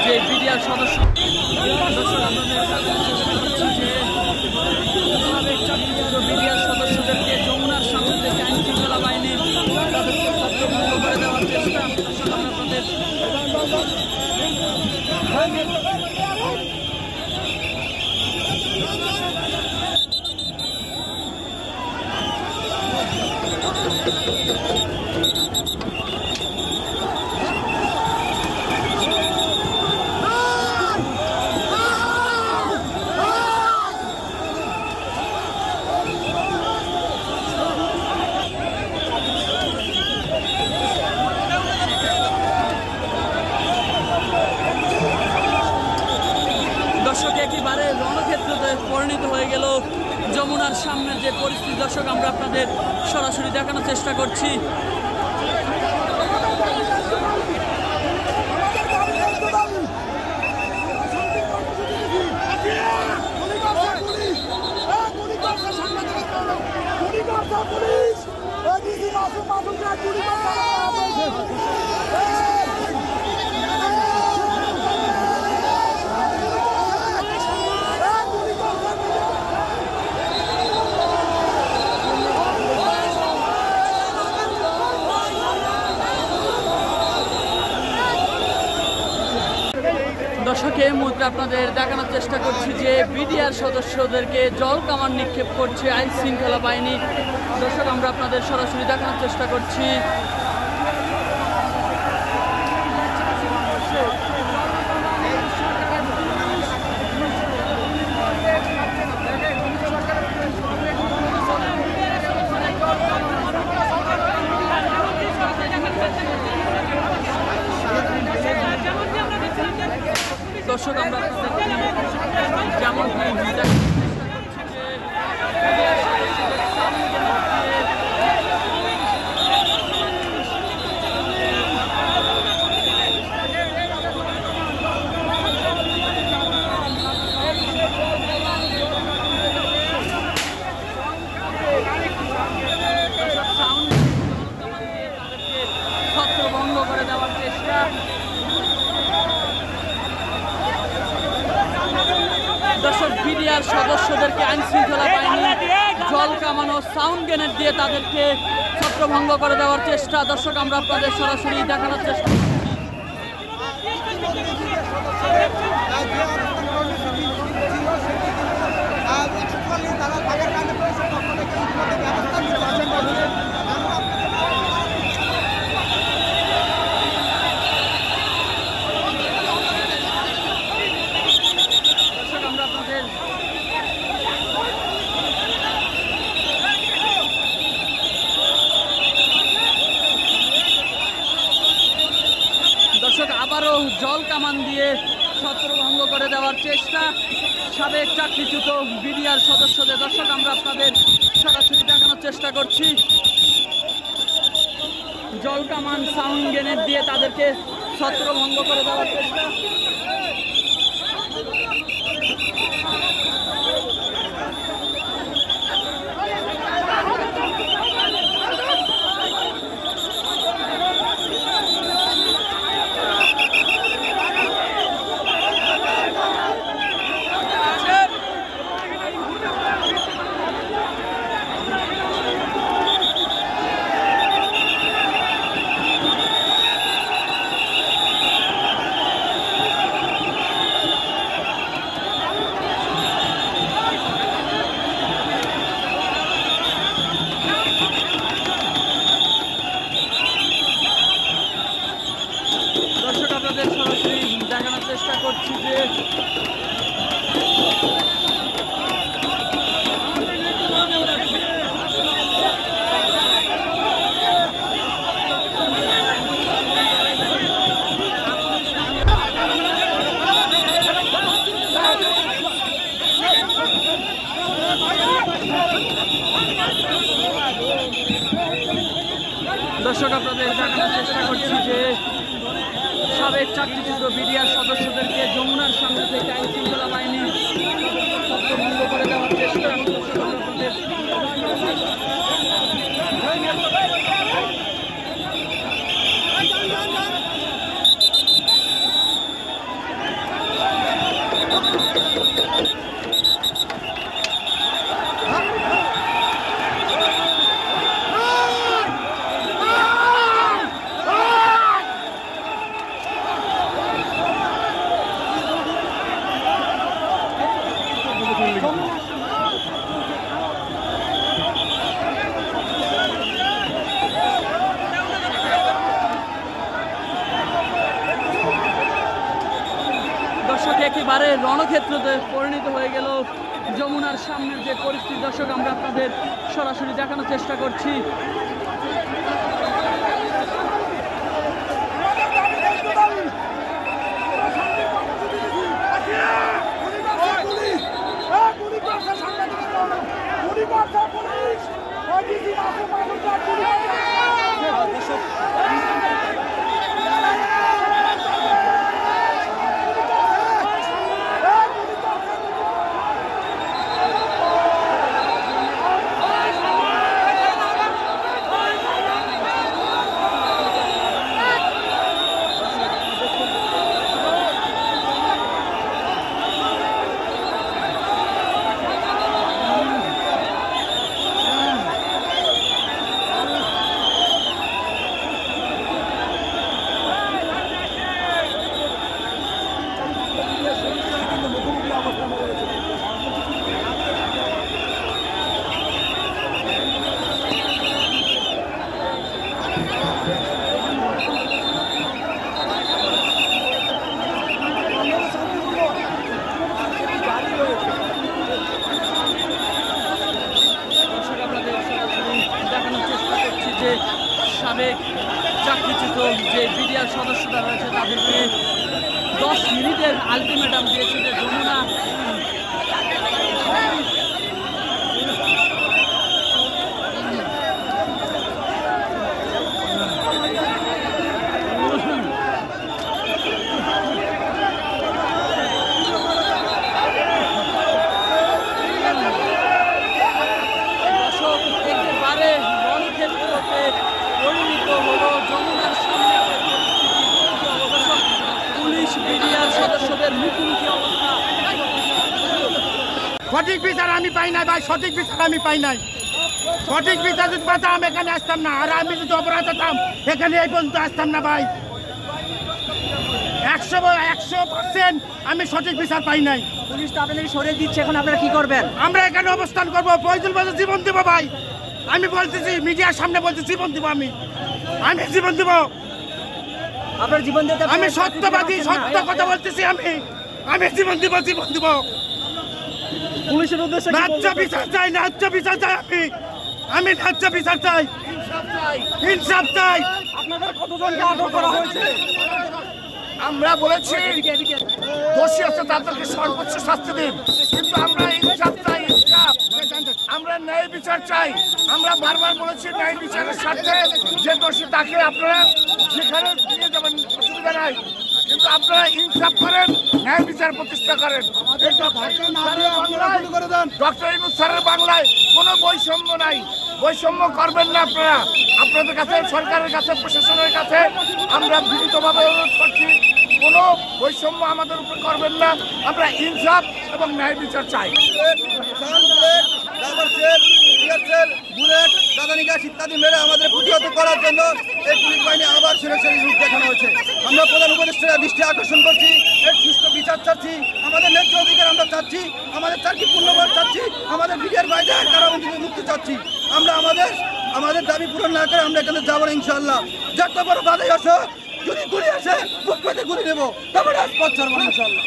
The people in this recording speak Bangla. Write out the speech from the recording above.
যে বিডিআর সদস্য বিডিআর সদস্যদেরকে যমুনার সামনে থেকে আইন শৃঙ্খলা বাহিনী তাদেরকে ছত্রভঙ্গ করে দেওয়ার চেষ্টা। দর্শক একেবারে রণক্ষেত্রে পরিণত হয়ে গেল যমুনার সামনের যে পরিস্থিতি, দর্শক আমরা আপনাদের সরাসরি দেখানোর চেষ্টা করছি। দর্শক এই মুহূর্তে আপনাদের দেখানোর চেষ্টা করছি যে বিডিআর সদস্যদেরকে জল কামান নিক্ষেপ করছে আইন শৃঙ্খলা বাহিনী। দর্শক আমরা আপনাদের সরাসরি দেখানোর চেষ্টা করছি। দর্শক আমরা যেমন ছত্রভঙ্গ করে দেওয়ার চেষ্টা। দর্শক বিডিআর সদস্যদেরকে আইন শৃঙ্খলা বাহিনী জল কামানো সাউন্ড গ্রেনেড দিয়ে তাদেরকে ছত্রভঙ্গ করে দেওয়ার চেষ্টা। দর্শক আমরা আপনাদের সরাসরি দেখানোর চেষ্টা আবারও জল কামান দিয়ে ছত্রভঙ্গ করে দেওয়ার চেষ্টা সাবেক চাকরিচ্যুত বিডিআর সদস্যদের। দর্শক আমরা আপনাদের সরাসরি দেখানোর চেষ্টা করছি। জল কামান সাউন্ড গ্রেনেড দিয়ে তাদেরকে ছত্রভঙ্গ করে দেওয়ার চেষ্টা। চেষ্টা করছি যে দর্শক আপনাদের দেখানোর চেষ্টা করছি যে সাবেক চাকরিচ্যুত বিডিআর সদস্যদেরকে যমুনার সামনে থেকে আইন শৃঙ্খলা বাহিনী ছত্রভঙ্গ করে দেওয়ার চেষ্টা। দর্শক একেবারে রণক্ষেত্রতে পরিণত হয়ে গেল যমুনার সামনের যে পরিস্থিতি, দর্শক আমরা আপনাদের সরাসরি দেখানোর চেষ্টা করছি। সাবেক চাকরিচ্যুত যে বিডিআর সদস্যরা রয়েছে তাদেরকে 10 মিনিটের আলটিমেটাম দিয়েছে যে যমুনা পরিণত হলো যমুনার সামনে পুলিশ বিডিআর সদস্যদের মুখোমুখি অবস্থা। সঠিক বিচার আমি পাই নাই ভাই, সঠিক বিচার আমি পাই নাই। সঠিক বিচার যদি পেতাম এখানে আসতাম না, আর আমি যদি অপরাধ হতাম এখানে এই পর্যন্ত আসতাম না ভাই। 100% আমি সঠিক বিচার পাই নাই। পুলিশ তো আপনাদের সরিয়ে দিচ্ছে, এখন আপনারা কি করবেন? আমরা এখানে অবস্থান করবো, প্রয়োজন বাজার জীবন দেবো ভাই। আমি বলতেছি, মিডিয়ার সামনে বলছি জীবন দেবো, আমি জীবন দেবো। আপনার জীবন দিতে আমি সত্যবাদী, সত্য কথা বলতেছি, আমি জীবন দিব। পুলিশের উদ্দেশ্যে ন্যায্য বিচার চাই, ন্যায্য বিচার চাই। আমি ন্যায্য বিচার চাই, ইনসাফ চাই। আপনাদের কতজনকে আটক করা হয়েছে? আমরা বলেছি দোষী আছে তাদেরকে সর্বোচ্চ শাস্তি দিন, কিন্তু আমরা ইনসাফ চাই, ইনসাফ। আমরা ন্যায় বিচার চাই। আমরা বারবার বলেছি ন্যায় বিচারের স্বার্থে যে দোষী তাকে আপনারা যেখানে নিয়ে যাবেন, অসুবিধা নাই, কিন্তু আপনারা ইনসাফ করেন, ন্যায় বিচার প্রতিষ্ঠা করেন। ডক্টর ইউনূস স্যারের বাংলায় কোনো বৈষম্য নাই, বৈষম্য করবেন না আপনারা। আপনাদের কাছে, সরকারের কাছে, প্রশাসনের কাছে আমরা বিনীতভাবে অনুরোধ করছি, কোনো বৈষম্য আমাদের উপর করবেন না। আমরা ইনসাফ এবং ন্যায় বিচার চাই। ইত্যাদি মেরে আমাদের প্রতিহত করার জন্য এই পুলিশ বাহিনী আবার সরাসরি রূপ দেখানো হয়েছে। আমরা প্রধান উপদেষ্টার দৃষ্টি আকর্ষণ করছি, এর সুষ্ঠু বিচার চাচ্ছি, আমাদের ন্যায্য অধিকার আমরা চাচ্ছি, আমাদের চাকরি পূর্ণবার চাচ্ছি, আমাদের বিডিআর বাইরে কারাবন্দী মুক্তি চাচ্ছি। আমরা আমাদের দাবি পূরণ না করে আমরা এখানে যাবো না ইনশাআল্লাহ। যত বড় বাধাই আসো, যদি গুলি আসে মুখ পেতে গুলি নেবো, তবে রাজপথ ছাড়বো না ইনশাআল্লাহ।